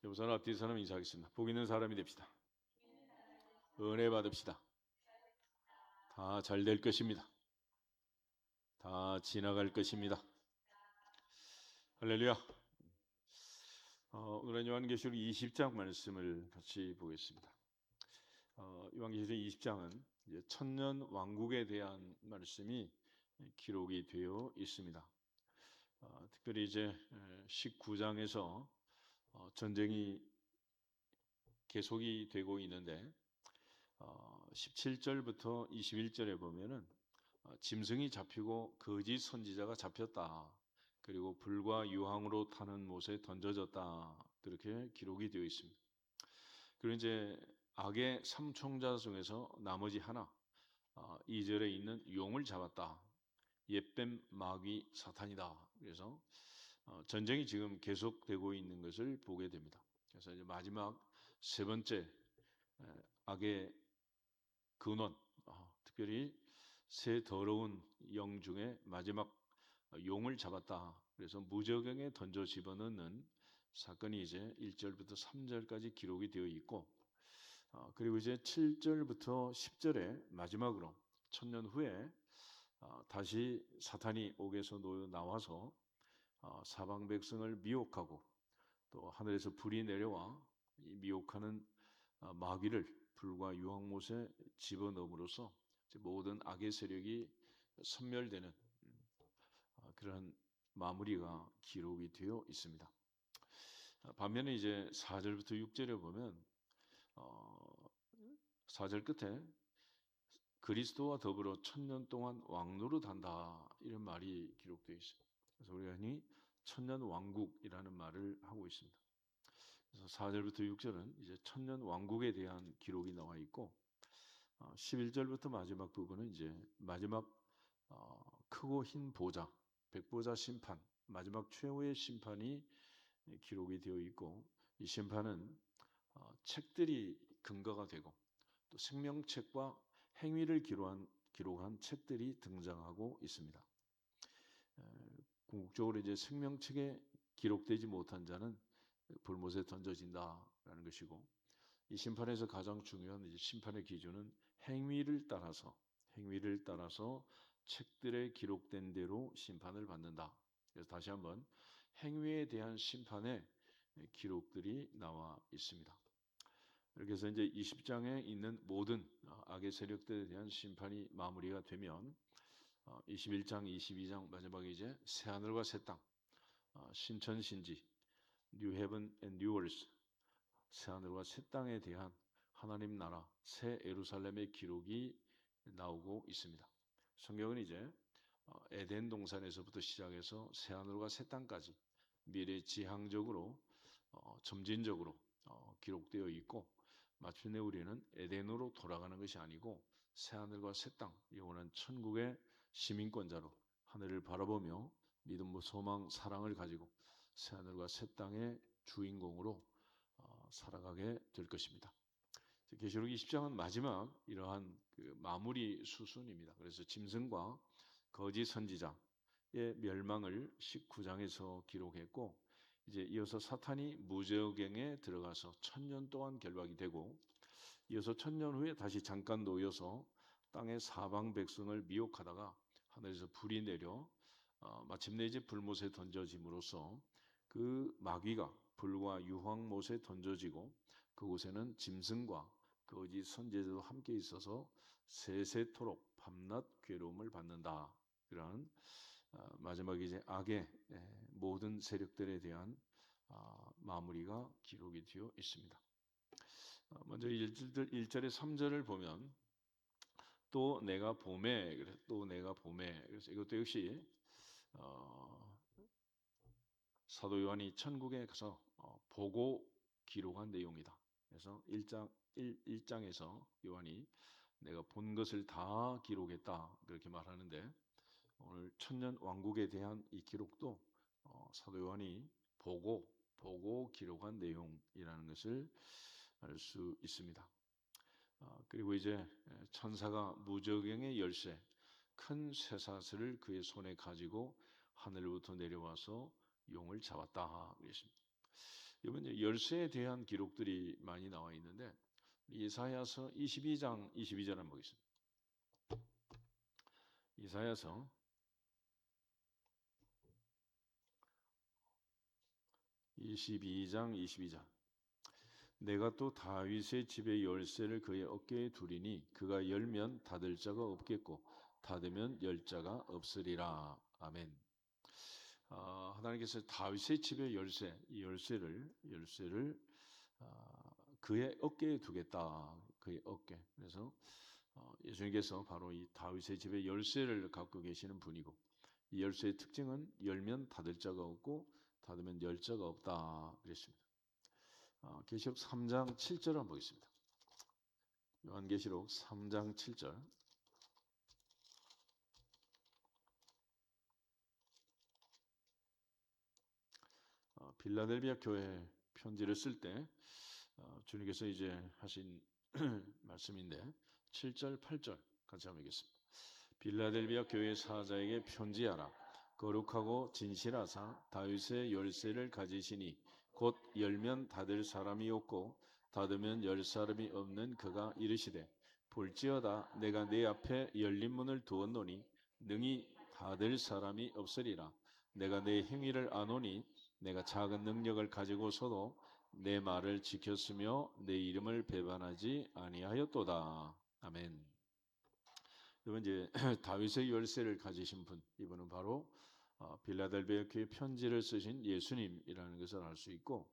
우선 앞뒤 사람 인사하겠습니다. 복 있는 사람이 됩시다. 은혜 받읍시다. 다 잘 될 것입니다. 다 지나갈 것입니다. 할렐루야. 오늘은 요한계시록 20장 말씀을 같이 보겠습니다. 요한계시록 20장은 이제 천년 왕국에 대한 말씀이 기록이 되어 있습니다. 특별히 이제 19장에서 전쟁이 계속이 되고 있는데 17절부터 21절에 보면은 짐승이 잡히고 거짓 선지자가 잡혔다. 그리고 불과 유황으로 타는 못에 던져졌다. 그렇게 기록이 되어 있습니다. 그리고 이제 악의 삼총자 중에서 나머지 하나 2절에 있는 용을 잡았다. 옛뱀 마귀 사탄이다. 그래서 전쟁이 지금 계속되고 있는 것을 보게 됩니다. 그래서 이제 마지막 세 번째 악의 근원, 특별히 세 더러운 영 중에 마지막 용을 잡았다. 그래서 무저경에 던져 집어넣는 사건이 이제 1절부터 3절까지 기록이 되어 있고, 그리고 이제 7절부터 10절에 마지막으로 천년 후에 다시 사탄이 옥에서 나와서 사방 백성을 미혹하고 또 하늘에서 불이 내려와 이 미혹하는 마귀를 불과 유황못에 집어넣음으로써 모든 악의 세력이 섬멸되는 그러한 마무리가 기록이 되어 있습니다. 반면에 이제 4절부터 6절에 보면 4절 끝에 그리스도와 더불어 천년 동안 왕노릇한다 이런 말이 기록되어 있습니다. 그래서 우리가 흔히 천년 왕국이라는 말을 하고 있습니다. 그래서 4절부터 6절은 이제 천년 왕국에 대한 기록이 나와 있고 11절부터 마지막 부분은 이제 마지막 크고 흰 보좌, 백보좌 심판, 마지막 최후의 심판이 기록이 되어 있고 이 심판은 책들이 근거가 되고 또 생명책과 행위를 기록한 책들이 등장하고 있습니다. 궁극적으로 이제 생명책에 기록되지 못한 자는 불못에 던져진다라는 것이고 이 심판에서 가장 중요한 이제 심판의 기준은 행위를 따라서 책들에 기록된 대로 심판을 받는다. 그래서 다시 한번 행위에 대한 심판의 기록들이 나와 있습니다. 이렇게 해서 이제 20장에 있는 모든 악의 세력들에 대한 심판이 마무리가 되면 21장, 22장 마지막에 이제 새 하늘과 새 땅, 신천신지, New Heaven and New Earth, 새 하늘과 새 땅에 대한 하나님 나라, 새 예루살렘의 기록이 나오고 있습니다. 성경은 이제 에덴 동산에서부터 시작해서 새 하늘과 새 땅까지 미래지향적으로 점진적으로 기록되어 있고 마침내 우리는 에덴으로 돌아가는 것이 아니고 새 하늘과 새 땅, 영원한 천국의 시민권자로 하늘을 바라보며 믿음, 소망, 사랑을 가지고 새 하늘과 새 땅의 주인공으로 살아가게 될 것입니다. 계시록 20장은 마지막 이러한 그 마무리 수순입니다. 그래서 짐승과 거짓 선지자의 멸망을 19장에서 기록했고 이제 이어서 사탄이 무저갱에 들어가서 1000년 동안 결박이 되고 이어서 1000년 후에 다시 잠깐 놓여서 땅의 사방 백성을 미혹하다가 하늘에서 불이 내려 마침내 이제 불못에 던져짐으로써 그 마귀가 불과 유황못에 던져지고 그곳에는 짐승과 거짓 선지자도 함께 있어서 세세토록 밤낮 괴로움을 받는다. 그런 마지막에 이제 악의 모든 세력들에 대한 마무리가 기록이 되어 있습니다. 먼저 1절에 3절을 보면 또 내가 봄에 그래서 이것도 역시 사도 요한이 천국에 가서 보고 기록한 내용이다. 그래서 1장에서 요한이 내가 본 것을 다 기록했다 그렇게 말하는데 오늘 천년 왕국에 대한 이 기록도 사도 요한이 보고 기록한 내용이라는 것을 알 수 있습니다. 그리고 이제 천사가 무저갱의 열쇠 큰 쇠사슬을 그의 손에 가지고 하늘로부터 내려와서 용을 잡았다 그랬습니다. 이번 열쇠에 대한 기록들이 많이 나와 있는데 이사야서 22장 22절 한번 보겠습니다. 이사야서 22장 22절. 내가 또 다윗의 집의 열쇠를 그의 어깨에 두리니 그가 열면 닫을 자가 없겠고 닫으면 열 자가 없으리라. 아멘. 하나님께서 다윗의 집의 열쇠, 이 열쇠를 그의 어깨에 두겠다. 그의 어깨. 그래서 예수님께서 바로 이 다윗의 집의 열쇠를 갖고 계시는 분이고, 이 열쇠의 특징은 열면 닫을 자가 없고 닫으면 열 자가 없다 그랬습니다. 계시록 3장 7절 한번 보겠습니다. 요한계시록 3장 7절. 빌라델비아 교회 편지를 쓸 때 주님께서 이제 하신 말씀인데 7절, 8절 같이 한번 읽겠습니다. 빌라델비아 교회 사자에게 편지하라. 거룩하고 진실하사 다윗의 열쇠를 가지시니 곧 열면 닫을 사람이 없고 닫으면 열 사람이 없는 그가 이르시되 볼지어다 내가 네 앞에 열린 문을 두었노니 능히 닫을 사람이 없으리라. 내가 네 행위를 아노니 내가 작은 능력을 가지고서도 내 말을 지켰으며 내 이름을 배반하지 아니하였도다. 아멘. 이번 이제 다윗의 열쇠를 가지신 분, 이분은 바로 빌라델비아 교회 편지를 쓰신 예수님이라는 것을 알 수 있고,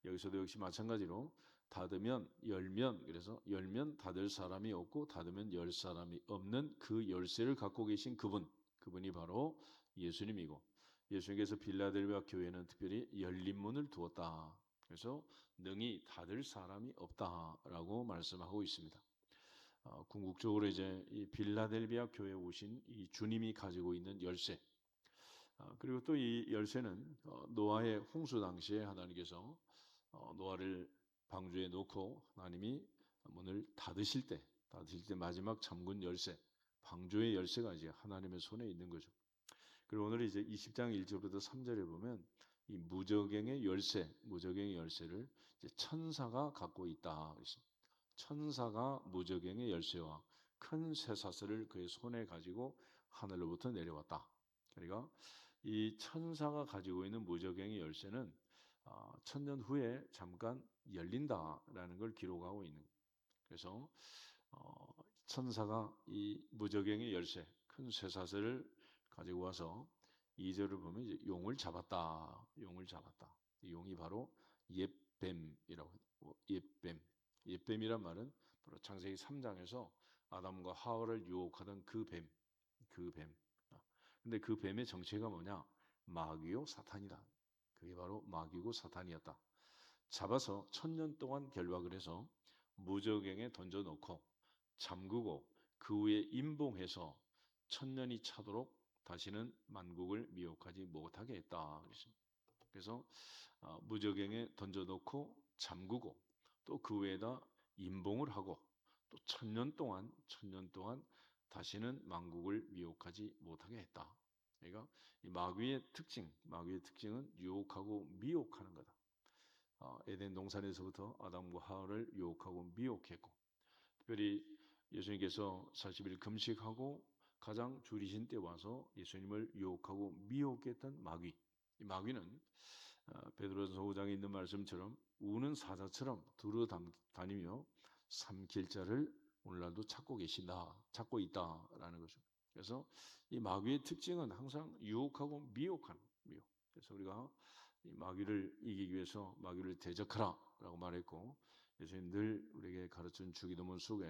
여기서도 역시 마찬가지로 닫으면 열면, 그래서 열면 닫을 사람이 없고 닫으면 열 사람이 없는 그 열쇠를 갖고 계신 그분이 바로 예수님이고, 예수님께서 빌라델비아 교회는 특별히 열린 문을 두었다. 그래서 능히 닫을 사람이 없다라고 말씀하고 있습니다. 궁극적으로 이제 이 빌라델비아 교회에 오신 이 주님이 가지고 있는 열쇠, 그리고 또 이 열쇠는 노아의 홍수 당시에 하나님께서 노아를 방주에 놓고 하나님이 문을 닫으실 때 마지막 잠근 열쇠, 방주의 열쇠가 이제 하나님의 손에 있는 거죠. 그리고 오늘 이제 20장 1절부터 3절에 보면 이 무저갱의 열쇠를 이제 천사가 갖고 있다. 천사가 무저갱의 열쇠와 큰 쇠사슬을 그의 손에 가지고 하늘로부터 내려왔다. 그러니까 이 천사가 가지고 있는 무저갱의 열쇠는 천년 후에 잠깐 열린다라는 걸 기록하고 있는 거예요. 그래서 천사가 이 무저갱의 열쇠, 큰 쇠사슬을 가지고 와서 2절을 보면 이제 용을 잡았다. 이 용이 바로 옛뱀이라고 해요. 옛뱀이란 말은 바로 창세기 3장에서 아담과 하와를 유혹하던 그 뱀. 근데 그 뱀의 정체가 뭐냐? 마귀요 사탄이다. 그게 바로 마귀고 사탄이었다. 잡아서 1000년 동안 결박을 해서 무저갱에 던져놓고 잠그고 그 후에 임봉해서 1000년이 차도록 다시는 만국을 미혹하지 못하게 했다. 그래서 무저갱에 던져놓고 잠그고 또 그 후에다 임봉을 하고 또 1000년 동안 다시는 만국을 미혹하지 못하게 했다. 그러니까 이 마귀의 특징은 유혹하고 미혹하는 거다. 에덴 동산에서부터 아담과 하와를 유혹하고 미혹했고, 특별히 예수님께서 40일 금식하고 가장 줄이신 때 와서 예수님을 유혹하고 미혹했던 마귀. 이 마귀는 베드로전서 5장에 있는 말씀처럼 우는 사자처럼 두루 다니며 삼킬 자를 오늘날도 찾고 있다라는 거죠. 그래서 이 마귀의 특징은 항상 유혹하고 미혹하는 미혹. 그래서 우리가 이 마귀를 이기기 위해서 마귀를 대적하라라고 말했고, 예수님 늘 우리에게 가르친 주기도문 속에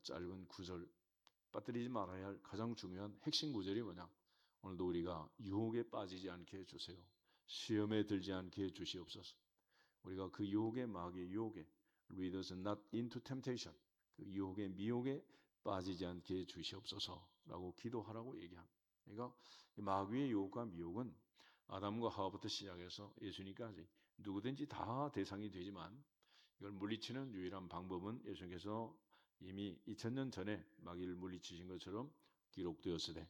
짧은 구절, 빠뜨리지 말아야 할 가장 중요한 핵심 구절이 뭐냐? 오늘도 우리가 유혹에 빠지지 않게 해주세요. 시험에 들지 않게 해주시옵소서. 우리가 그 마귀의 유혹에 lead us not into temptation, 그 유혹의 미혹에 빠지지 않게 해주시옵소서라고 기도하라고 얘기합니다. 그러니까 마귀의 유혹과 미혹은 아담과 하와부터 시작해서 예수님까지 누구든지 다 대상이 되지만 이걸 물리치는 유일한 방법은 예수님께서 이미 2000년 전에 마귀를 물리치신 것처럼 기록되었으되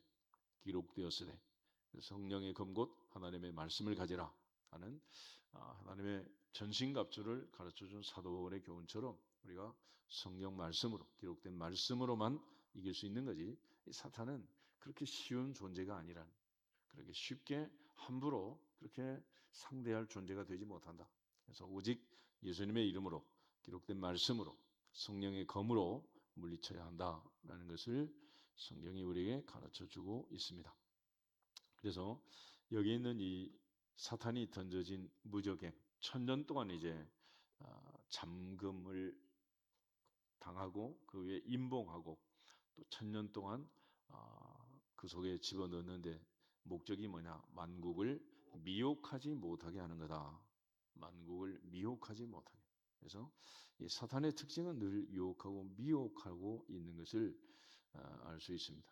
성령의 검 곧 하나님의 말씀을 가지라 하는 하나님의 전신갑주를 가르쳐준 사도 바울의 교훈처럼 우리가 성경 말씀으로 기록된 말씀으로만 이길 수 있는 거지. 이 사탄은 그렇게 쉬운 존재가 아니란, 그렇게 쉽게 함부로 그렇게 상대할 존재가 되지 못한다. 그래서 오직 예수님의 이름으로 기록된 말씀으로 성령의 검으로 물리쳐야 한다라는 것을 성경이 우리에게 가르쳐주고 있습니다. 그래서 여기 있는 이 사탄이 던져진 무적행, 1000년 동안 이제 잠금을 당하고 그 위에 임봉하고 또 1000년 동안 그 속에 집어넣는데 목적이 뭐냐? 만국을 미혹하지 못하게 하는 거다. 만국을 미혹하지 못하게. 그래서 이 사탄의 특징은 늘 유혹하고 미혹하고 있는 것을 알 수 있습니다.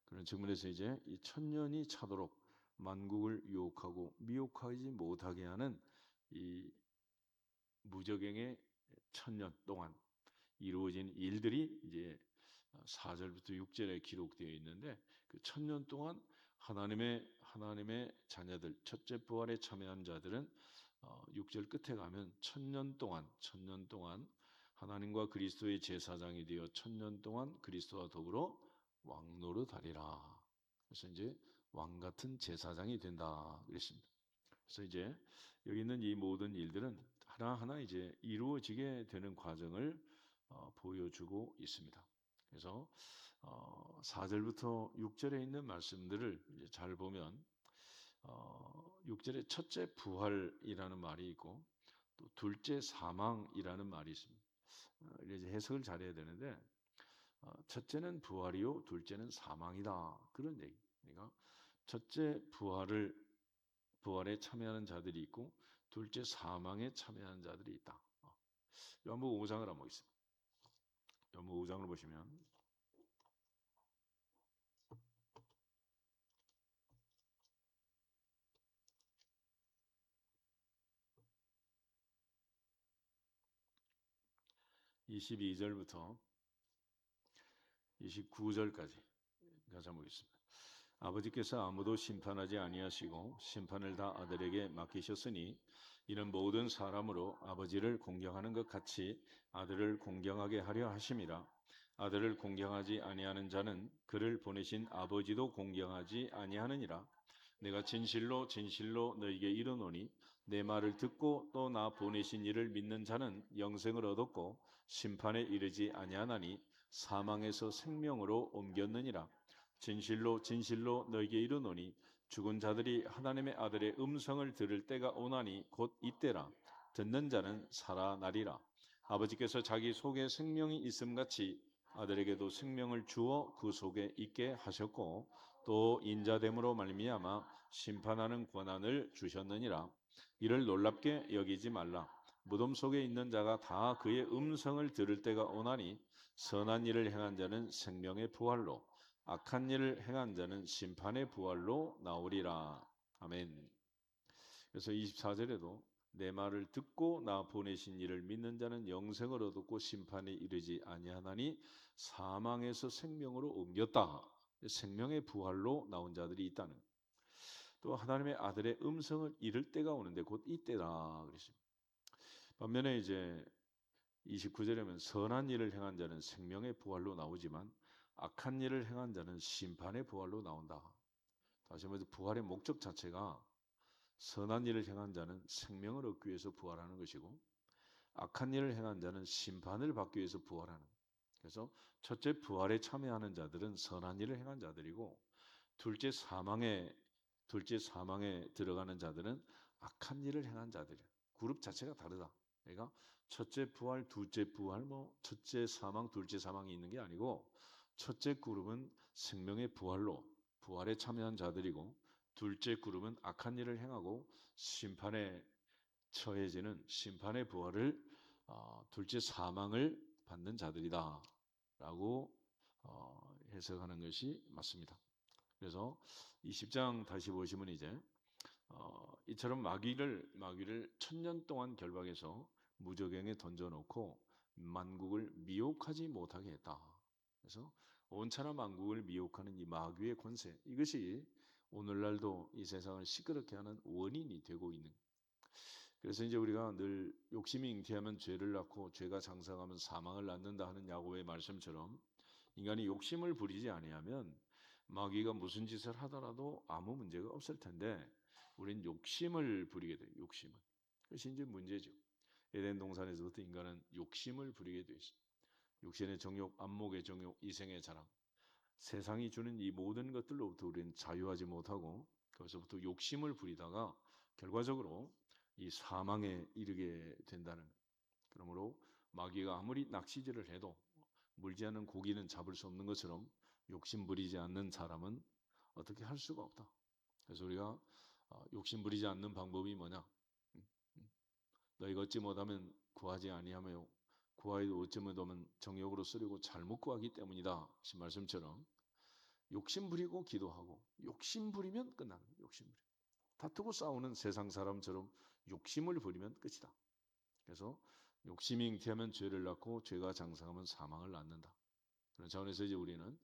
그런 측면에서 이제 이 1000년이 차도록 만국을 유혹하고 미혹하지 못하게 하는 이 무적행의 1000년 동안 이루어진 일들이 이제 4절부터 6절에 기록되어 있는데 그 1000년 동안 하나님의 자녀들, 첫째 부활에 참여한 자들은 6절 끝에 가면 1000년 동안 하나님과 그리스도의 제사장이 되어 1000년 동안 그리스도와 더불어 왕노릇하리라. 그래서 이제 왕 같은 제사장이 된다 그랬습니다. 그래서 이제 여기 있는 이 모든 일들은 하나하나 이제 이루어지게 되는 과정을 보여주고 있습니다. 그래서 4절부터 6절에 있는 말씀들을 이제 잘 보면 6절에 첫째 부활이라는 말이 있고 또 둘째 사망이라는 말이 있습니다. 이제 해석을 잘해야 되는데 첫째는 부활이요, 둘째는 사망이다 그런 얘기. 그러니까 첫째 부활에 참여하는 자들이 있고 둘째 사망에 참여하는 자들이 있다. 요한복음 5장을 한번 보겠습니다. 요한복음 5장을 보시면 22절부터 29절까지 가자 보겠습니다. 아버지께서 아무도 심판하지 아니하시고 심판을 다 아들에게 맡기셨으니 이는 모든 사람으로 아버지를 공경하는 것 같이 아들을 공경하게 하려 하심이라. 아들을 공경하지 아니하는 자는 그를 보내신 아버지도 공경하지 아니하느니라. 내가 진실로 진실로 너희에게 이르노니 내 말을 듣고 또 나 보내신 이를 믿는 자는 영생을 얻었고 심판에 이르지 아니하나니 사망에서 생명으로 옮겼느니라. 진실로 진실로 너희에게 이르노니 죽은 자들이 하나님의 아들의 음성을 들을 때가 오나니 곧 이때라. 듣는 자는 살아나리라. 아버지께서 자기 속에 생명이 있음같이 아들에게도 생명을 주어 그 속에 있게 하셨고 또 인자됨으로 말미암아 심판하는 권한을 주셨느니라. 이를 놀랍게 여기지 말라. 무덤 속에 있는 자가 다 그의 음성을 들을 때가 오나니 선한 일을 행한 자는 생명의 부활로 악한 일을 행한 자는 심판의 부활로 나오리라. 아멘. 그래서 24절에도 내 말을 듣고 나 보내신 이를 믿는 자는 영생을 얻었고 심판에 이르지 아니하나니 사망에서 생명으로 옮겼다. 생명의 부활로 나온 자들이 있다는. 또 하나님의 아들의 음성을 잃을 때가 오는데 곧 이때다 그랬습니다. 반면에 이제 29절에는 선한 일을 행한 자는 생명의 부활로 나오지만 악한 일을 행한 자는 심판의 부활로 나온다. 다시 말해서 부활의 목적 자체가 선한 일을 행한 자는 생명을 얻기 위해서 부활하는 것이고 악한 일을 행한 자는 심판을 받기 위해서 부활하는. 그래서 첫째 부활에 참여하는 자들은 선한 일을 행한 자들이고 둘째 사망에 들어가는 자들은 악한 일을 행한 자들이야. 그룹 자체가 다르다. 그러니까 첫째 부활, 둘째 부활, 첫째 사망, 둘째 사망이 있는 게 아니고 첫째 그룹은 생명의 부활에 참여한 자들이고 둘째 그룹은 악한 일을 행하고 심판에 처해지는 심판의 부활을 둘째 사망을 받는 자들이다라고 해석하는 것이 맞습니다. 그래서 20장 다시 보시면 이제 이처럼 마귀를 1000년 동안 결박해서 무저갱에 던져놓고 만국을 미혹하지 못하게 했다. 그래서 온천하 만국을 미혹하는 이 마귀의 권세, 이것이 오늘날도 이 세상을 시끄럽게 하는 원인이 되고 있는. 그래서 이제 우리가 늘 욕심이 잉태하면 죄를 낳고 죄가 장성하면 사망을 낳는다 하는 야고보의 말씀처럼 인간이 욕심을 부리지 아니하면 마귀가 무슨 짓을 하더라도 아무 문제가 없을 텐데 우리는 욕심을 부리게 돼요. 욕심을. 그것이 이제 문제죠. 에덴 동산에서부터 인간은 욕심을 부리게 돼 있어요. 육신의 정욕, 안목의 정욕, 이생의 자랑, 세상이 주는 이 모든 것들로부터 우리는 자유하지 못하고 거기서부터 욕심을 부리다가 결과적으로 이 사망에 이르게 된다는 거예요. 그러므로 마귀가 아무리 낚시질을 해도 물지 않는 고기는 잡을 수 없는 것처럼 욕심 부리지 않는 사람은 어떻게 할 수가 없다. 그래서 우리가 욕심 부리지 않는 방법이 뭐냐? 음, 음. 너희가 얻지 못하면 구하지 아니하며 구하여도 얻지 못하면 정욕으로 쓰려고 잘못 구하기 때문이다. 이 말씀처럼 욕심 부리고 기도하고 욕심 부리면 끝나는 거예요. 욕심 부리. 다투고 싸우는 세상 사람처럼 욕심을 부리면 끝이다. 그래서 욕심이 잉태하면 죄를 낳고 죄가 장성하면 사망을 낳는다. 그런 차원에서 이제 우리는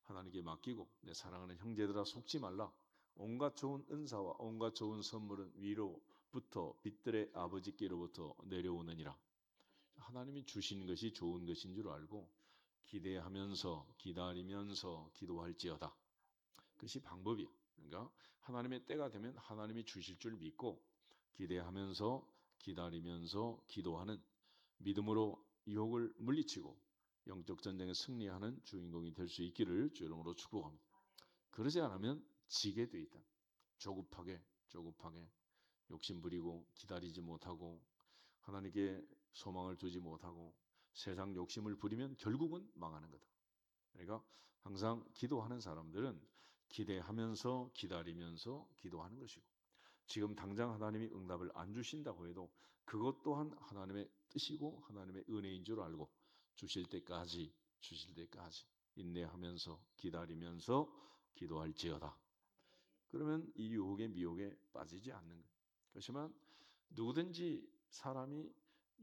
하나님께 맡기고 내 사랑하는 형제들아 속지 말라. 온갖 좋은 은사와 온갖 좋은 선물은 위로부터 빛들의 아버지께로부터 내려오느니라. 하나님이 주신 것이 좋은 것인 줄 알고 기대하면서 기다리면서 기도할지어다. 그것이 방법이에요. 그러니까 하나님의 때가 되면 하나님이 주실 줄 믿고 기대하면서 기다리면서 기도하는 믿음으로 유혹을 물리치고 영적 전쟁에 승리하는 주인공이 될 수 있기를 주 이름으로 축복합니다. 그러지 않으면 지게 돼 있다. 조급하게 욕심 부리고 기다리지 못하고 하나님께 소망을 두지 못하고 세상 욕심을 부리면 결국은 망하는 거다. 그러니까 항상 기도하는 사람들은 기대하면서 기다리면서 기도하는 것이고 지금 당장 하나님이 응답을 안 주신다고 해도 그것 또한 하나님의 뜻이고 하나님의 은혜인 줄 알고 주실 때까지 인내하면서 기다리면서 기도할지어다. 그러면 이 유혹의 미혹에 빠지지 않는 거예요. 그렇지만 누구든지 사람이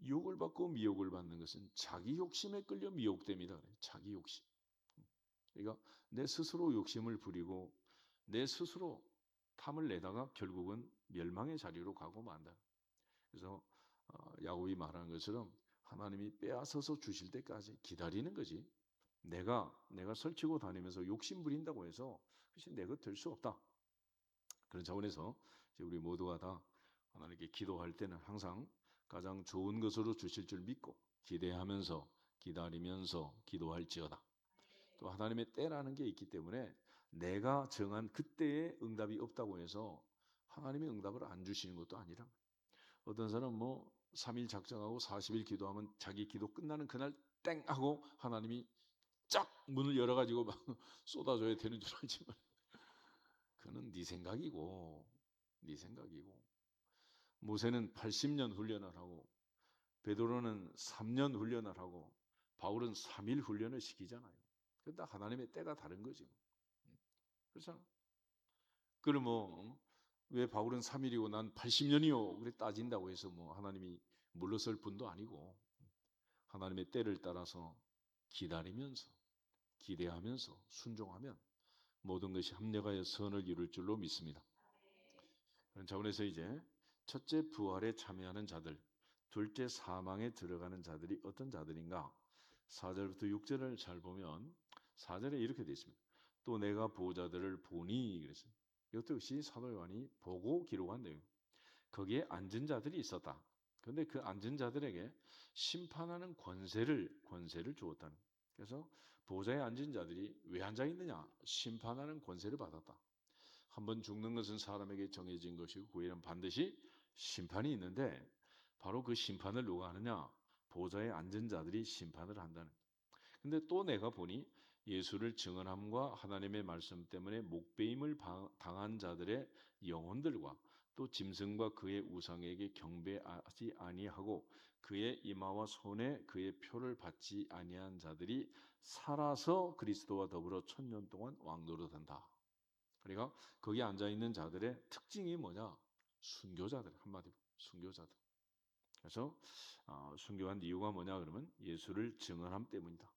유혹을 받고 미혹을 받는 것은 자기 욕심에 끌려 미혹됩니다. 자기 욕심. 그러니까 내 스스로 욕심을 부리고 내 스스로 탐을 내다가 결국은 멸망의 자리로 가고 만다. 그래서 야곱이 말하는 것처럼 하나님이 빼앗아서 주실 때까지 기다리는 거지. 내가 설치고 다니면서 욕심 부린다고 해서 그것이 내 것 될 수 없다. 그런 차원에서 우리 모두가 다 하나님께 기도할 때는 항상 가장 좋은 것으로 주실 줄 믿고 기대하면서 기다리면서 기도할지어다. 또 하나님의 때라는 게 있기 때문에 내가 정한 그때의 응답이 없다고 해서 하나님의 응답을 안 주시는 것도 아니라 어떤 사람은 3일 작정하고 40일 기도하면 자기 기도 끝나는 그날 땡 하고 하나님이 쫙 문을 열어가지고 막 쏟아줘야 되는 줄 알지만 그는 네 생각이고 모세는 80년 훈련을 하고 베드로는 3년 훈련을 하고 바울은 3일 훈련을 시키잖아요. 그러니까 하나님의 때가 다른 거지. 그렇잖아. 그럼 왜 바울은 3일이고 난 80년이요? 그래 따진다고 해서 하나님이 물러설 분도 아니고 하나님의 때를 따라서 기다리면서 기대하면서 순종하면 모든 것이 합력하여 선을 이룰 줄로 믿습니다. 그런 차원에서 이제 첫째 부활에 참여하는 자들, 둘째 사망에 들어가는 자들이 어떤 자들인가? 4절부터 6절을 잘 보면 4절에 이렇게 되어 있습니다. 또 내가 보자들을 보니 그랬어요. 이것도 역시 사도 요한이 보고 기록한 내용. 거기에 앉은 자들이 있었다. 그런데 그 앉은 자들에게 심판하는 권세를 주었다는. 그래서 보좌에 앉은 자들이 왜 앉아 있느냐? 심판하는 권세를 받았다. 한번 죽는 것은 사람에게 정해진 것이고 후에는 반드시 심판이 있는데 바로 그 심판을 누가 하느냐? 보좌에 앉은 자들이 심판을 한다는. 근데 또 내가 보니 예수를 증언함과 하나님의 말씀 때문에 목배임을 당한 자들의 영혼들과 또 짐승과 그의 우상에게 경배하지 아니하고 그의 이마와 손에 그의 표를 받지 아니한 자들이 살아서 그리스도와 더불어 1000년 동안 왕노릇한다. 그러니까 거기 앉아 있는 자들의 특징이 뭐냐? 순교자들, 한마디로 순교자들. 그래서 순교한 이유가 뭐냐 그러면 예수를 증언함 때문이다.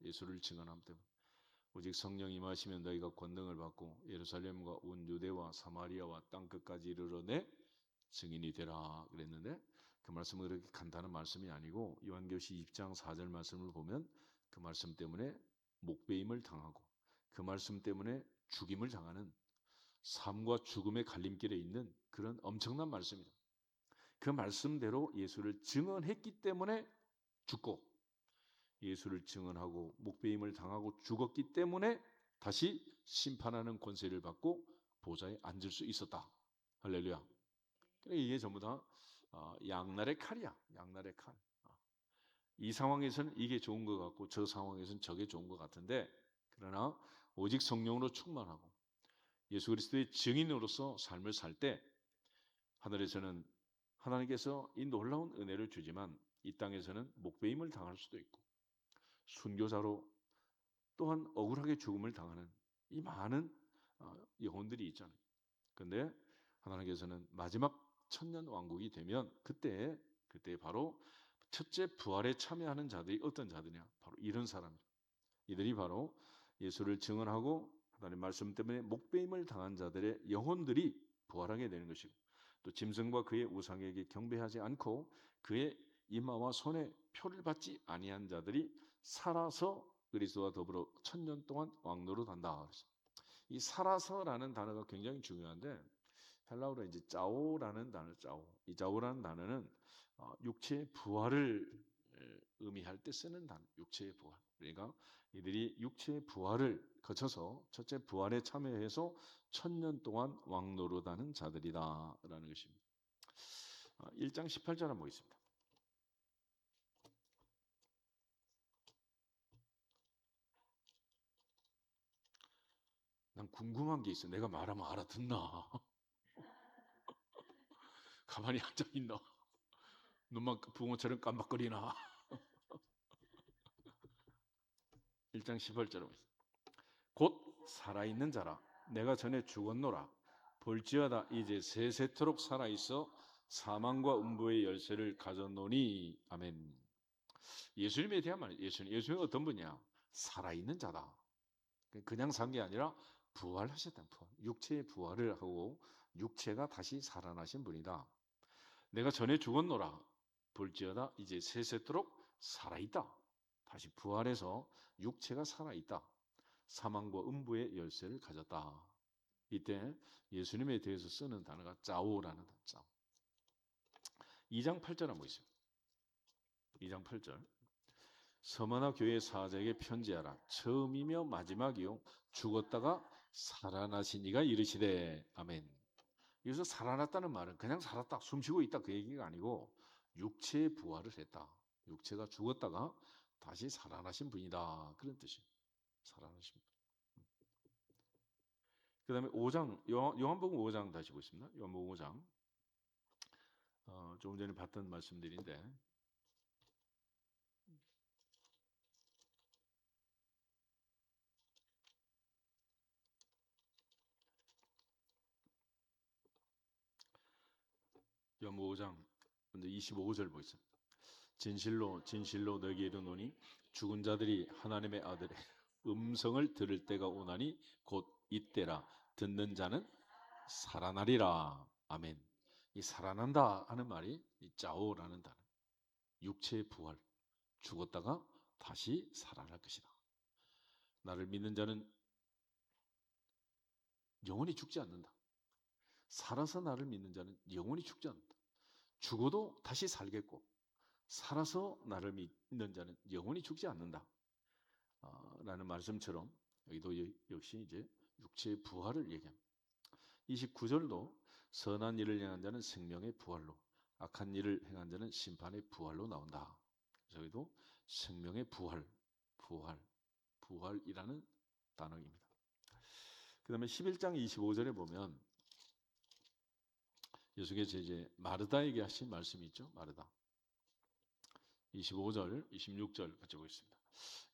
예수를 증언함 때문. 오직 성령 임하시면 너희가 권능을 받고 예루살렘과 온 유대와 사마리아와 땅 끝까지 이르러 내 증인이 되라 그랬는데 그 말씀은 그렇게 간단한 말씀이 아니고 요한계시록 20장 4절 말씀을 보면 그 말씀 때문에 목베임을 당하고 그 말씀 때문에 죽임을 당하는 삶과 죽음의 갈림길에 있는 그런 엄청난 말씀이다. 그 말씀대로 예수를 증언했기 때문에 죽고 예수를 증언하고 목베임을 당하고 죽었기 때문에 다시 심판하는 권세를 받고 보좌에 앉을 수 있었다. 할렐루야. 이게 전부 다 양날의 칼이야. 양날의 칼. 이 상황에서는 이게 좋은 것 같고 저 상황에서는 저게 좋은 것 같은데 그러나 오직 성령으로 충만하고 예수 그리스도의 증인으로서 삶을 살 때 하늘에서는 하나님께서 이 놀라운 은혜를 주지만 이 땅에서는 목베임을 당할 수도 있고 순교자로 또한 억울하게 죽음을 당하는 이 많은 영혼들이 있잖아요. 그런데 하나님께서는 마지막 천년 왕국이 되면 그때 바로 첫째 부활에 참여하는 자들이 어떤 자들이냐? 바로 이런 사람들. 이들이 바로 예수를 증언하고 하나님 말씀 때문에 목베임을 당한 자들의 영혼들이 부활하게 되는 것이고 또 짐승과 그의 우상에게 경배하지 않고 그의 이마와 손에 표를 받지 아니한 자들이 살아서 그리스도와 더불어 천년 동안 왕노릇한다. 이 살아서라는 단어가 굉장히 중요한데 헬라어로 이제 짜오라는 단어, 짜오. 이 짜오라는 단어는 육체의 부활을 의미할 때 쓰는 단어, 육체의 부활. 그러니까 이들이 육체의 부활을 거쳐서 첫째 부활에 참여해서 천년 동안 왕노릇하는 자들이다라는 것입니다. 1장 18절 한번 보겠습니다. 난 궁금한 게 있어. 내가 말하면 알아듣나? 가만히 앉아 있나? 눈만 붕어처럼 깜박거리나? 1장 18절에 곧 살아있는 자라 내가 전에 죽었노라 볼지어다 이제 세세토록 살아있어 사망과 음부의 열쇠를 가졌노니 아멘. 예수님에 대한 말, 예수님은 어떤 분이야? 살아있는 자다. 그냥 산 게 아니라 부활하셨다. 부활. 육체의 부활을 하고 육체가 다시 살아나신 분이다. 내가 전에 죽었노라 볼지어다 이제 세세토록 살아있다. 다시 부활해서 육체가 살아있다. 사망과 음부의 열쇠를 가졌다. 이때 예수님에 대해서 쓰는 단어가 짜오라는 단어. 짜오. 2장 8절 한번 보겠습니다. 2장 8절 서머나 교회 사자에게 편지하라. 처음이며 마지막이요 죽었다가 살아나신 이가 이르시되 아멘. 여기서 살아났다는 말은 그냥 살았다 숨쉬고 있다 그 얘기가 아니고 육체의 부활을 했다. 육체가 죽었다가 다시 살아나신 분이다 그런 뜻이에요. 살아나신 분. 그 다음에 5장 요한복음 5장 다시 보겠습니다. 요한복음 5장 조금 전에 봤던 말씀들인데 요한복음 5장 먼저 25절 보겠습니다. 진실로 진실로 너희에게 이르노니 죽은 자들이 하나님의 아들의 음성을 들을 때가 오나니 곧 이때라. 듣는 자는 살아나리라. 아멘. 이 살아난다 하는 말이 이 짜오라는 단어. 육체의 부활. 죽었다가 다시 살아날 것이다. 나를 믿는 자는 영원히 죽지 않는다. 살아서 나를 믿는 자는 영원히 죽지 않는다. 죽어도 다시 살겠고 살아서 나를 믿는 자는 영원히 죽지 않는다. 라는 말씀처럼 여기도 역시 이제 육체의 부활을 얘기합니다. 29절도 선한 일을 행한 자는 생명의 부활로 악한 일을 행한 자는 심판의 부활로 나온다. 그래서 여기도 생명의 부활이라는 단어입니다. 그 다음에 11장 25절에 보면 예수께서 이제 마르다에게 하신 말씀이 있죠. 마르다. 25절, 26절 같이 보겠습니다.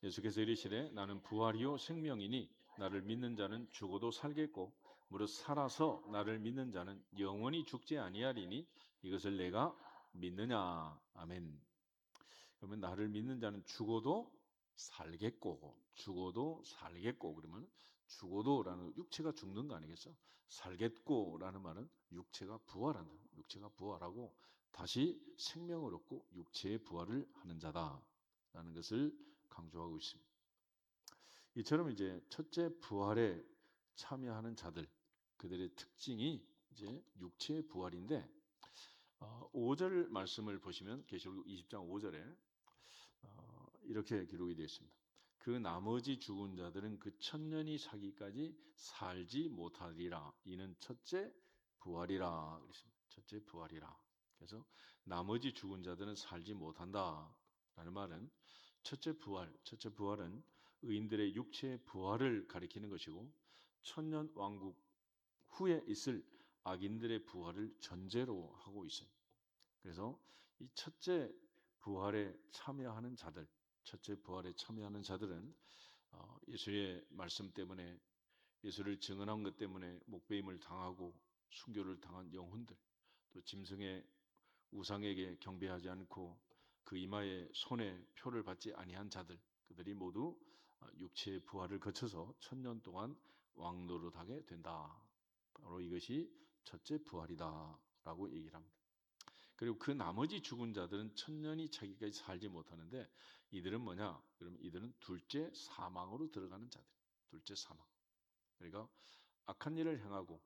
예수께서 이르시되 나는 부활이요 생명이니 나를 믿는 자는 죽어도 살겠고 무릇 살아서 나를 믿는 자는 영원히 죽지 아니하리니 이것을 내가 믿느냐. 아멘. 그러면 나를 믿는 자는 죽어도 살겠고 그러면 죽어도라는 육체가 죽는 거 아니겠어? 살겠고라는 말은 육체가 부활한다. 육체가 부활하고 다시 생명을 얻고 육체의 부활을 하는 자다라는 것을 강조하고 있습니다. 이처럼 이제 첫째 부활에 참여하는 자들, 그들의 특징이 이제 육체의 부활인데 5절 말씀을 보시면 계시록 20장 5절에 이렇게 기록이 되어 있습니다. 그 나머지 죽은 자들은 그 천년이 차기까지 살지 못하리라. 이는 첫째 부활이라 그랬습니다. 첫째 부활이라. 그래서 나머지 죽은 자들은 살지 못한다라는 말은 첫째 부활은 의인들의 육체의 부활을 가리키는 것이고 천년 왕국 후에 있을 악인들의 부활을 전제로 하고 있습니다. 그래서 이 첫째 부활에 참여하는 자들, 첫째 부활에 참여하는 자들은 예수의 말씀 때문에 예수를 증언한 것 때문에 목배임을 당하고 순교를 당한 영혼들, 또 짐승의 우상에게 경배하지 않고 그 이마에 손에 표를 받지 아니한 자들, 그들이 모두 육체의 부활을 거쳐서 천년 동안 왕노릇하게 된다. 바로 이것이 첫째 부활이다라고 얘기를 합니다. 그리고 그 나머지 죽은 자들은 천년이 차기까지 살지 못하는데 이들은 뭐냐? 그러면 이들은 둘째 사망으로 들어가는 자들. 둘째 사망. 그러니까 악한 일을 행하고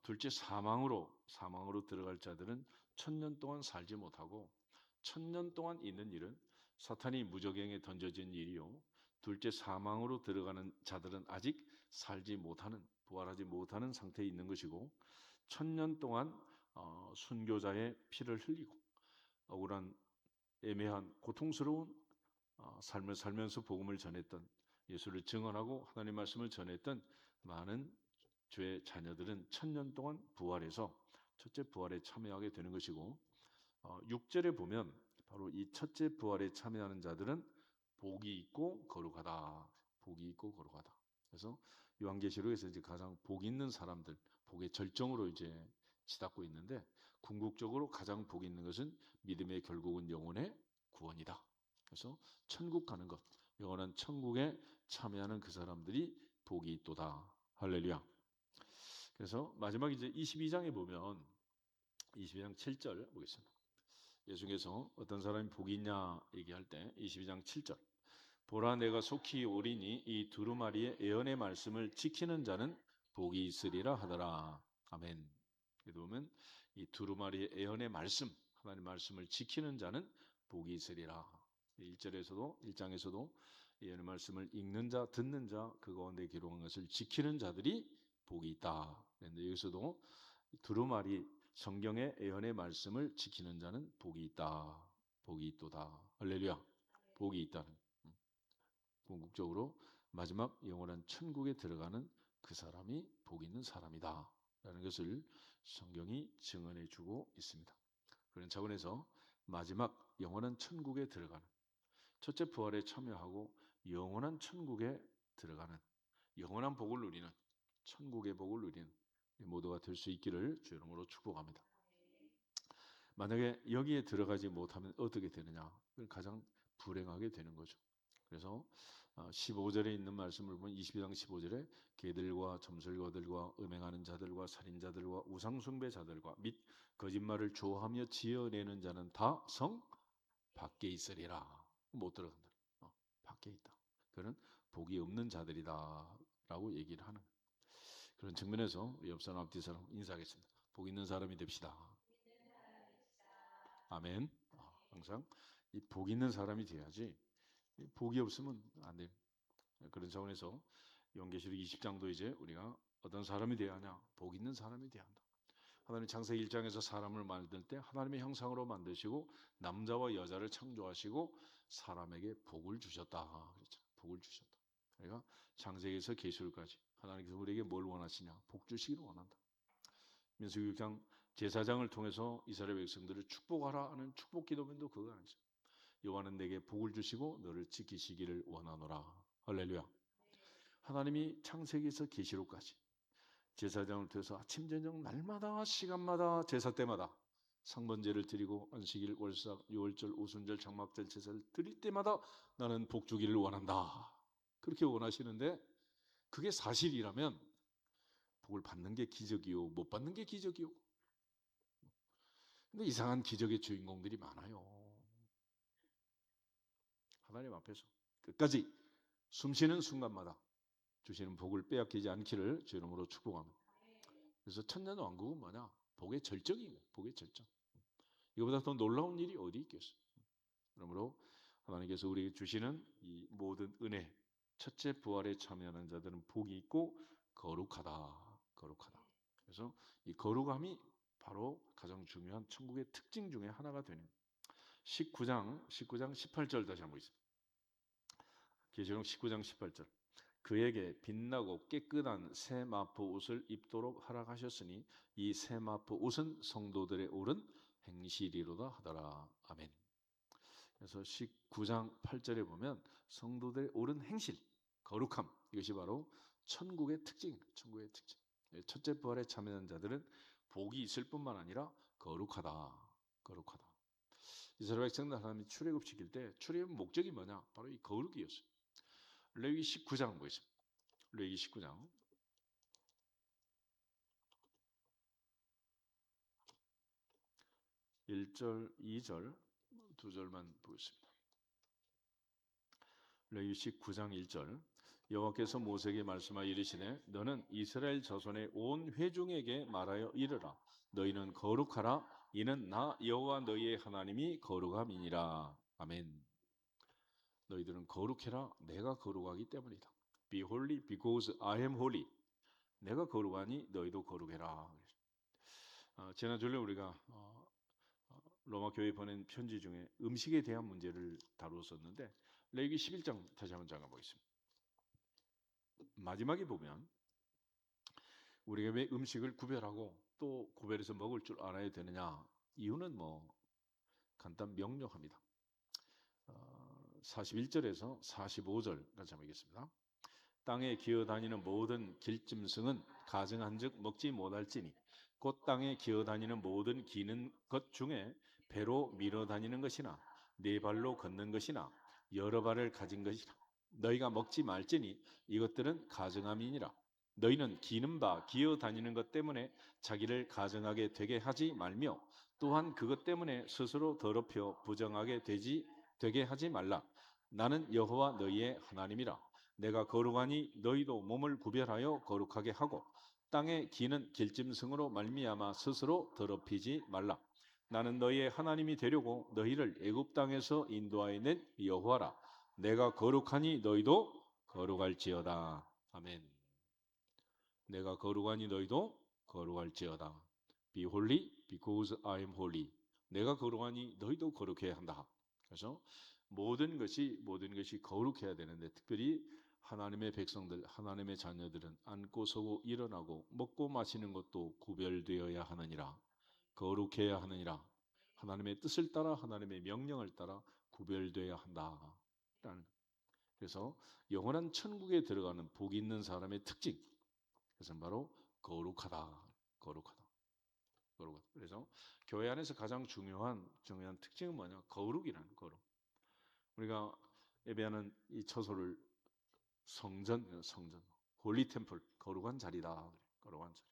둘째 사망으로 들어갈 자들은 천년 동안 살지 못하고 천년 동안 있는 일은 사탄이 무저갱에 던져진 일이요. 둘째 사망으로 들어가는 자들은 아직 살지 못하는, 부활하지 못하는 상태에 있는 것이고 천년 동안 순교자의 피를 흘리고 억울한 애매한 고통스러운 삶을 살면서 복음을 전했던 예수를 증언하고 하나님 말씀을 전했던 많은 주의 자녀들은 천년 동안 부활해서 첫째 부활에 참여하게 되는 것이고 6절에 보면 바로 이 첫째 부활에 참여하는 자들은 복이 있고 거룩하다. 복이 있고 거룩하다. 그래서 요한계시록에서 이제 가장 복 있는 사람들, 복의 절정으로 이제 치닫고 있는데 궁극적으로 가장 복 있는 것은 믿음의 결국은 영혼의 구원이다. 그래서 천국 가는 것, 영원한 천국에 참여하는 그 사람들이 복이 있도다. 할렐루야. 그래서 마지막 이제 22장에 보면 22장 7절 보겠습니다. 예수께서 어떤 사람이 복이 있냐 얘기할 때 22장 7절 보라 내가 속히 오리니 이 두루마리의 예언의 말씀을 지키는 자는 복이 있으리라 하더라. 아멘. 그래도 보면 이 두루마리의 예언의 말씀, 하나님의 말씀을 지키는 자는 복이 있으리라. 1장에서도 예언의 말씀을 읽는 자, 듣는 자, 그 가운데 기록한 것을 지키는 자들이 복이 있다. 그런데 여기서도 두루마리 성경의 예언의 말씀을 지키는 자는 복이 있다. 복이 있도다. 할렐루야. 복이 있다는. 궁극적으로 마지막 영원한 천국에 들어가는 그 사람이 복 있는 사람이다. 라는 것을 성경이 증언해 주고 있습니다. 그런 차원에서 마지막 영원한 천국에 들어가는 첫째 부활에 참여하고 영원한 천국에 들어가는 영원한 복을 누리는 천국의 복을 누리는 모두가 될 수 있기를 주 이름으로 축복합니다. 만약에 여기에 들어가지 못하면 어떻게 되느냐? 가장 불행하게 되는 거죠. 그래서 15절에 있는 말씀을 보면 22장 15절에 개들과 점술거들과 음행하는 자들과 살인자들과 우상숭배자들과 및 거짓말을 좋아하며 지어내는 자는 다 성 밖에 있으리라. 못 들어간다. 밖에 있다. 그는 복이 없는 자들이다 라고 얘기를 하는 그런 측면에서 옆 사람 앞뒤 사람 인사하겠습니다. 복 있는 사람이 됩시다. 아멘. 항상 이 복 있는 사람이 돼야지 복이 없으면 안 돼요. 그런 차원에서 요한계시록 20장도 이제 우리가 어떤 사람이 되어야 하냐? 복 있는 사람이 되어야 한다. 하나님 창세기 1장에서 사람을 만들 때 하나님의 형상으로 만드시고 남자와 여자를 창조하시고 사람에게 복을 주셨다. 그렇죠. 복을 주셨다. 그러니까 창세기에서 계시록까지 하나님께서 우리에게 뭘 원하시냐? 복 주시기를 원한다. 민수기 6장 제사장을 통해서 이스라엘 백성들을 축복하라 하는 축복 기도문도 그거 아니죠. 여호와는 내게 복을 주시고 너를 지키시기를 원하노라. 할렐루야. 하나님이 창세기에서 계시록까지 제사장을 통해서 아침 저녁 날마다 시간마다 제사 때마다 상번제를 드리고 안식일 월삭 유월절 오순절 장막절 제사를 드릴 때마다 나는 복 주기를 원한다. 그렇게 원하시는데 그게 사실이라면 복을 받는 게 기적이요, 못 받는 게 기적이요. 근데 이상한 기적의 주인공들이 많아요. 하나님 앞에서 끝까지 숨쉬는 순간마다 주시는 복을 빼앗기지 않기를 주 이름으로 축복합니다. 그래서 천년왕국은 뭐냐? 복의 절정이에요. 복의 절정. 이거보다 더 놀라운 일이 어디 있겠어요? 그러므로 하나님께서 우리에게 주시는 이 모든 은혜, 첫째 부활에 참여하는 자들은 복이 있고 거룩하다. 거룩하다. 그래서 이 거룩함이 바로 가장 중요한 천국의 특징 중에 하나가 되는 19장 18절 다시 한번 보겠습니다. 계시록 19장 18절. 그에게 빛나고 깨끗한 새 마포 옷을 입도록 허락하셨으니 이 새 마포 옷은 성도들의 옳은 행실이로다 하더라. 아멘. 그래서 19장 8절에 보면 성도들의 옳은 행실, 거룩함, 이것이 바로 천국의 특징입니다. 천국의 특징. 첫째 부활에 참여한 자들은 복이 있을 뿐만 아니라 거룩하다. 거룩하다. 이스라엘 백성들 하나님이 출애굽시킬 때 출애굽 목적이 뭐냐? 바로 이 거룩이었어요. 레위기 19장 보겠습니다. 레위기 19장 1절, 2절 두 절만 보겠습니다. 레위기 19장 1절. 여호와께서 모세에게 말씀하여 이르시되 너는 이스라엘 자손의 온 회중에게 말하여 이르라. 너희는 거룩하라. 이는 나 여호와 너희의 하나님이 거룩함이니라. 아멘. 너희들은 거룩해라. 내가 거룩하기 때문이다. Be holy because I am holy. 내가 거룩하니 너희도 거룩해라. 지난 주일에 우리가 로마 교회에 보낸 편지 중에 음식에 대한 문제를 다루었었는데 레위기 11장 다시 한번 잠깐 보겠습니다. 마지막에 보면 우리가 왜 음식을 구별하고 또 구별해서 먹을 줄 알아야 되느냐? 이유는 간단 명료합니다. 41절에서 45절 같이 한번 읽겠습니다. 땅에 기어다니는 모든 길짐승은 가증한즉 먹지 못할지니 곧 땅에 기어다니는 모든 기는 것 중에 배로 밀어다니는 것이나 네 발로 걷는 것이나 여러 발을 가진 것이라 너희가 먹지 말지니 이것들은 가증함이니라. 너희는 기는 바 기어다니는 것 때문에 자기를 가증하게 되게 하지 말며 또한 그것 때문에 스스로 더럽혀 부정하게 되게 하지 말라. 나는 여호와 너희의 하나님이라. 내가 거룩하니 너희도 몸을 구별하여 거룩하게 하고 땅에 기는 길짐승으로 말미암아 스스로 더럽히지 말라. 나는 너희의 하나님이 되려고 너희를 애굽 땅에서 인도하여 낸 여호와라. 내가 거룩하니 너희도 거룩할지어다. 아멘. 내가 거룩하니 너희도 거룩할지어다. Be holy because I am holy. 내가 거룩하니 너희도 거룩해야 한다. 그래서 모든 것이 거룩해야 되는데 특별히 하나님의 백성들, 하나님의 자녀들은 앉고 서고 일어나고 먹고 마시는 것도 구별되어야 하느니라. 거룩해야 하느니라. 하나님의 뜻을 따라 하나님의 명령을 따라 구별되어야 한다. 그래서 영원한 천국에 들어가는 복 있는 사람의 특징, 그것은 바로 거룩하다. 거룩하다. 거룩하다. 그래서 교회 안에서 가장 중요한 특징은 뭐냐? 거룩이라는 거룩. 우리가 예배하는 이 처소를 성전, 홀리 템플, 거룩한 자리다. 거룩한 자리.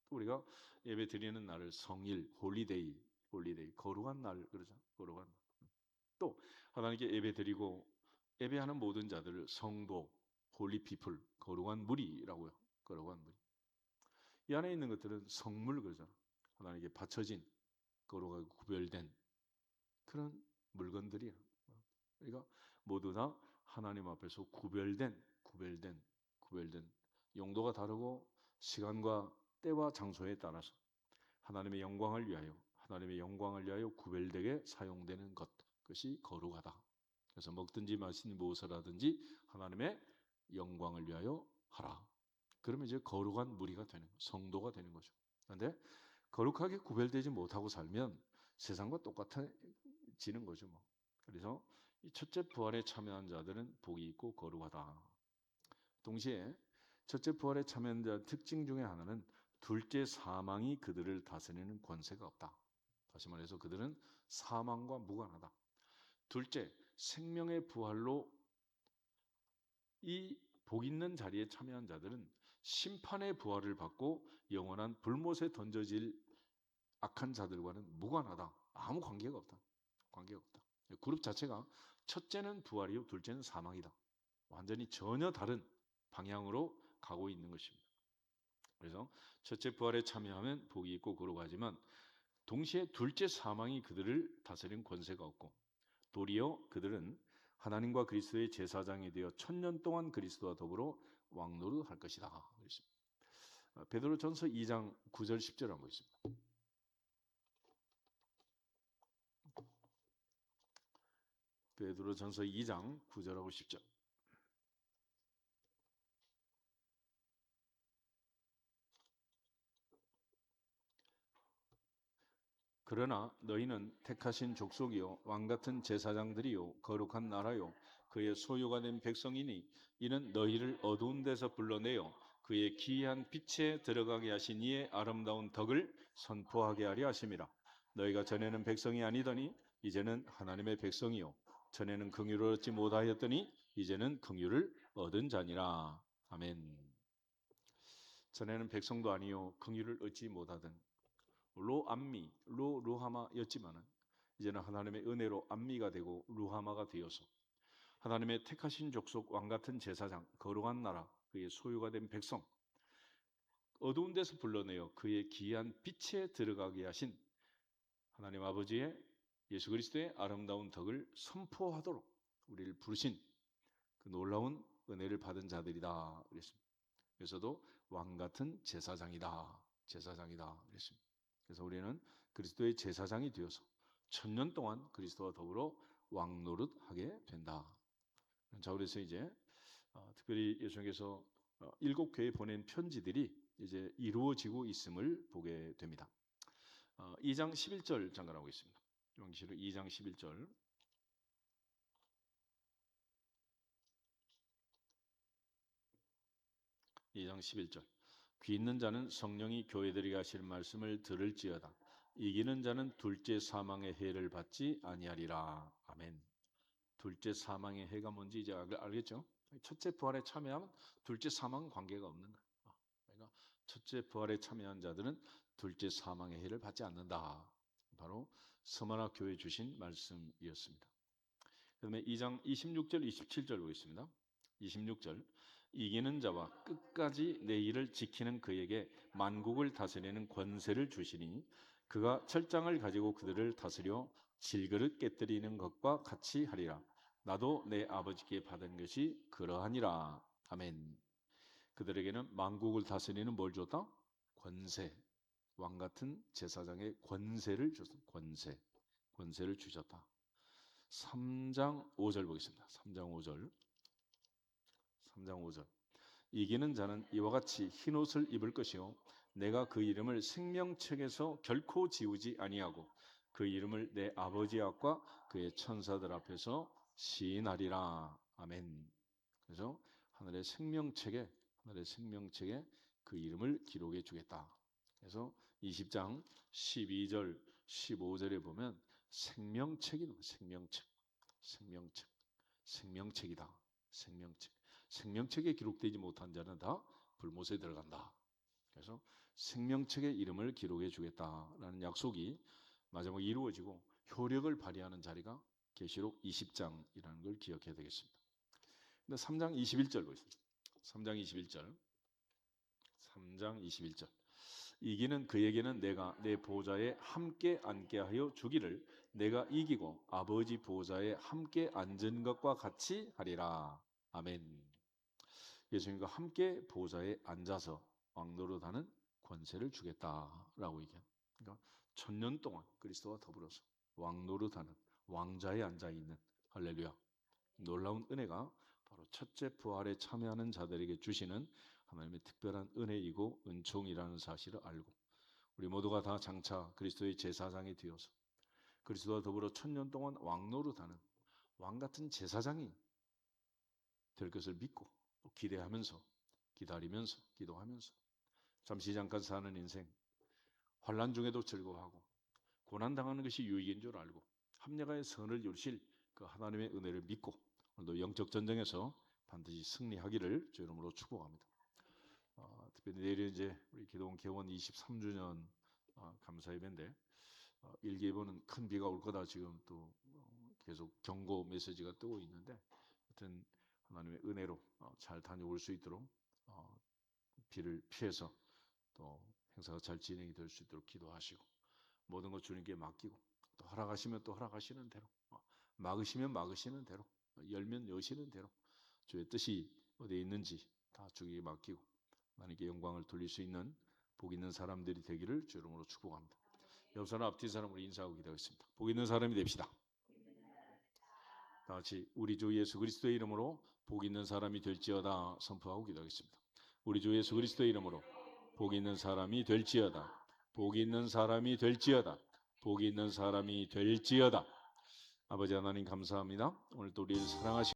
또 우리가 예배 드리는 날을 성일, 홀리데이, 거룩한 날 그러죠. 거룩한 날. 또 하나님께 예배 드리고 예배하는 모든 자들을 성도, 홀리 피플, 거룩한 무리라고요. 거룩한 무리. 이 안에 있는 것들은 성물 그러잖아. 하나님께 바쳐진 거룩하고 구별된 그런 물건들이야. 그러니까 모두 다 하나님 앞에서 구별된 용도가 다르고 시간과 때와 장소에 따라서 하나님의 영광을 위하여 구별되게 사용되는 것, 그것이 거룩하다. 그래서 먹든지 마시든지 무엇을 하든지 하나님의 영광을 위하여 하라. 그러면 이제 거룩한 무리가 되는 성도가 되는 거죠. 그런데 거룩하게 구별되지 못하고 살면 세상과 똑같아지는 거죠. 그래서 이 첫째 부활에 참여한 자들은 복이 있고 거룩하다. 동시에 첫째 부활에 참여한 자 특징 중에 하나는 둘째 사망이 그들을 다스리는 권세가 없다. 다시 말해서 그들은 사망과 무관하다. 둘째, 생명의 부활로 이 복 있는 자리에 참여한 자들은 심판의 부활을 받고 영원한 불못에 던져질 악한 자들과는 무관하다. 아무 관계가 없다. 관계가 없다. 그룹 자체가 첫째는 부활이요, 둘째는 사망이다. 완전히 전혀 다른 방향으로 가고 있는 것입니다. 그래서 첫째 부활에 참여하면 복이 있고 거룩하지만 동시에 둘째 사망이 그들을 다스리는 권세가 없고 도리어 그들은 하나님과 그리스도의 제사장이 되어 1000년 동안 그리스도와 더불어 왕노릇할 것이다. 그랬습니다. 베드로전서 2장 9절 10절 한번 보겠습니다. 베드로전서 2장 9절하고 10절. 그러나 너희는 택하신 족속이요 왕같은 제사장들이요 거룩한 나라요 그의 소유가 된 백성이니 이는 너희를 어두운 데서 불러내어 그의 기이한 빛에 들어가게 하신 이의 아름다운 덕을 선포하게 하려 하심이라. 너희가 전에는 백성이 아니더니 이제는 하나님의 백성이요 전에는 긍휼을 얻지 못하였더니 이제는 긍휼을 얻은 자니라. 아멘. 전에는 백성도 아니요 긍휼을 얻지 못하던 로암미, 루하마였지만은 이제는 하나님의 은혜로 암미가 되고 루하마가 되어서 하나님의 택하신 족속 왕같은 제사장, 거룩한 나라, 그의 소유가 된 백성, 어두운 데서 불러내어 그의 기이한 빛에 들어가게 하신 하나님 아버지의 예수 그리스도의 아름다운 덕을 선포하도록 우리를 부르신 그 놀라운 은혜를 받은 자들이다 그랬습니다. 그래서도 왕같은 제사장이다, 제사장이다 그랬습니다. 그래서 우리는 그리스도의 제사장이 되어서 1000년 동안 그리스도와 더불어 왕노릇하게 된다. 자, 그래서 이제 특별히 예수님께서 7교회에 보낸 편지들이 이제 이루어지고 있음을 보게 됩니다. 2장 11절 잠깐 하겠습니다. 요한계시록 2장 11절. 2장 11절. 귀 있는 자는 성령이 교회들에게 하실 말씀을 들을지어다. 이기는 자는 둘째 사망의 해를 받지 아니하리라. 아멘. 둘째 사망의 해가 뭔지 이제 알겠죠? 첫째 부활에 참여하면 둘째 사망 관계가 없는 거예요. 그러니까 첫째 부활에 참여한 자들은 둘째 사망의 해를 받지 않는다. 바로 서머나 교회 주신 말씀이었습니다. 그다음에 2장 26절 27절 보겠습니다. 26절. 이기는 자와 끝까지 내 일을 지키는 그에게 만국을 다스리는 권세를 주시니 그가 철장을 가지고 그들을 다스려 질그릇 깨뜨리는 것과 같이 하리라. 나도 내 아버지께 받은 것이 그러하니라. 아멘. 그들에게는 만국을 다스리는 뭘 줬다? 권세. 왕 같은 제사장의 권세를 줬다. 권세를 주셨다. 3장 5절 보겠습니다. 3장 5절. 3장 5절. 이기는 자는 이와 같이 흰 옷을 입을 것이요 내가 그 이름을 생명책에서 결코 지우지 아니하고 그 이름을 내 아버지 앞과 그의 천사들 앞에서 시인하리라. 아멘. 그래서 하늘의 생명책에 그 이름을 기록해 주겠다. 그래서 20장 12절 15절에 보면 생명책이다. 생명책이다. 생명책에 기록되지 못한 자는 다 불못에 들어간다. 그래서 생명책에 이름을 기록해 주겠다라는 약속이 마지막에 이루어지고 효력을 발휘하는 자리가 계시록 20장이라는 걸 기억해야 되겠습니다. 근데 3장 21절 보겠습니다. 3장 21절. 3장 21절. 이기는 그에게는 내가 내 보좌에 함께 앉게 하여 주기를 내가 이기고 아버지 보좌에 함께 앉은 것과 같이 하리라. 아멘. 예수님과 함께 보좌에 앉아서 왕노릇하는 권세를 주겠다라고 얘기합니다. 그러니까 1000년 동안 그리스도와 더불어서 왕노릇하는 왕자에 앉아 있는 할렐루야. 놀라운 은혜가 바로 첫째 부활에 참여하는 자들에게 주시는 하나님의 특별한 은혜이고 은총이라는 사실을 알고 우리 모두가 다 장차 그리스도의 제사장이 되어서 그리스도와 더불어 1000년 동안 왕노릇하는 왕같은 제사장이 될 것을 믿고 기대하면서 기다리면서 기도하면서 잠시 잠깐 사는 인생 환난 중에도 즐거워하고 고난당하는 것이 유익인 줄 알고 합력하여 선을 이루실 그 하나님의 은혜를 믿고 오늘도 영적 전쟁에서 반드시 승리하기를 주 이름으로 축복합니다. 특별히 내일은 이제 우리 기도원 개원 23주년 감사 예배인데 일기예보는 큰 비가 올 거다 지금 또 계속 경고 메시지가 뜨고 있는데 하여튼 하나님의 은혜로 잘 다녀올 수 있도록 비를 피해서 또 행사가 잘 진행이 될 수 있도록 기도하시고 모든 것 주님께 맡기고 또 허락하시면 또 허락하시는 대로 막으시면 막으시는 대로 열면 여시는 대로 주의 뜻이 어디에 있는지 다 주에게 맡기고 하나님께 영광을 돌릴 수 있는 복 있는 사람들이 되기를 주 이름으로 축복합니다. 옆 사람 앞뒤 사람으로 인사하고 기도하겠습니다. 복 있는 사람이 됩시다. 다 같이 우리 주 예수 그리스도의 이름으로 복 있는 사람이 될지어다 선포하고 기도하겠습니다. 우리 주 예수 그리스도의 이름으로 복 있는 사람이 될지어다. 복 있는 사람이 될지어다. 복 있는 사람이 될지어다. 아버지 하나님 감사합니다. 오늘도 우리를 사랑하시고